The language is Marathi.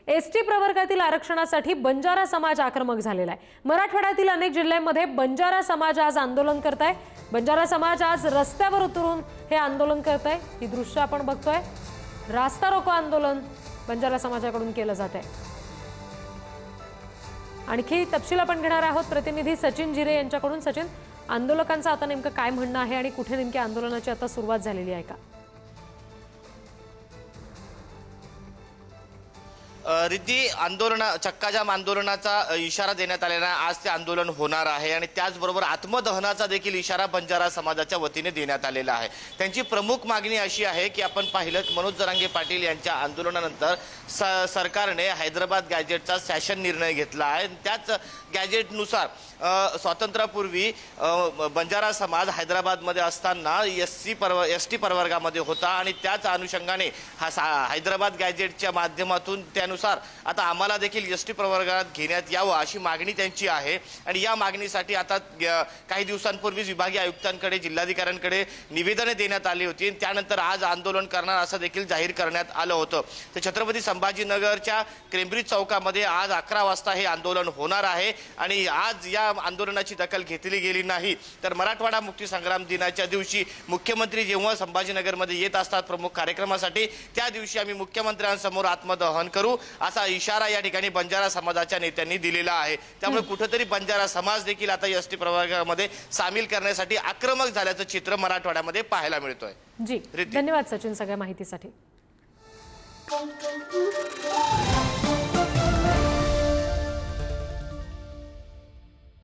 एसटी प्रवर्गातील आरक्षणासाठी बंजारा समाज आक्रमक झालेला आहे। मराठवाड्यातील अनेक जिल्ह्यांमध्ये बंजारा समाज आज आंदोलन करताय। बंजारा समाज आज रस्त्यावर उतरून हे आंदोलन करताय। ही दृश्य आपण बघतोय। रास्ता रोको आंदोलन बंजारा समाजाकडून केलं जात आहे। आणखी तपशील आपण घेणार आहोत प्रतिनिधी सचिन जिरे यांच्याकडून। सचिन, आंदोलकांचं आता नेमकं काय म्हणणं आहे आणि कुठे नेमकी आंदोलनाची आता सुरुवात झालेली आहे का? रिद्धी, चक्काजाम आंदोलनाचा इशारा देण्यात आलेला आज ते आंदोलन होणार आहे आणि त्याचबरोबर आत्मदहनाचा देखील इशारा बंजारा समाजाच्या वतीने देण्यात आलेला आहे। त्यांची प्रमुख मागणी अशी आहे की आपण पाहिलं मनोज जरांगे पाटील यांच्या आंदोलनानंतर सरकारने हैदराबाद गॅजेटचा सॅशन निर्णय घेतला आहे। त्याच गॅजेटनुसार स्वातंत्र्यापूर्वी बंजारा समाज हैदराबादमध्ये असताना एसटी प्रवर्गामध्ये होता आणि त्याच अनुषंगाने हैदराबाद गॅजेटच्या माध्यमातून त्यानुसार आता आम्हाला देखील एसटी प्रवर्गात घेण्यात यावं अशी मागणी त्यांची आहे। आणि या मागणीसाठी आता काही दिवसांपूर्वीच विभागीय आयुक्तांकडे जिल्हाधिकाऱ्यांकडे निवेदने देण्यात आली होती। त्यानंतर आज आंदोलन करणार असं देखील जाहीर करण्यात आलं होतं। तर छत्रपती संभाजीनगरच्या केम्ब्रिज चौकामध्ये आज 11 वाजता हे आंदोलन होणार आहे आणि आज या आंदोलनाची दखल घेतली गेली नाही तर मराठवाडा मुक्ती संग्राम दिनाच्या दिवशी मुख्यमंत्री जेव्हा संभाजीनगरमध्ये येत असतात प्रमुख कार्यक्रमासाठी, त्या दिवशी आम्ही मुख्यमंत्र्यांसमोर आत्मदहन करू असा इशारा या ठिकाणी बंजारा समाजाच्या नेत्यांनी दिलेला आहे। त्यामुळे कुठेतरी बंजारा समाज देखील आता एसटी प्रवर्गामध्ये सामील करण्यासाठी आक्रमक झाल्याचं चित्र मराठवाड्यामध्ये पाहायला मिळतोय। जी, धन्यवाद सचिन सगळ्या माहितीसाठी।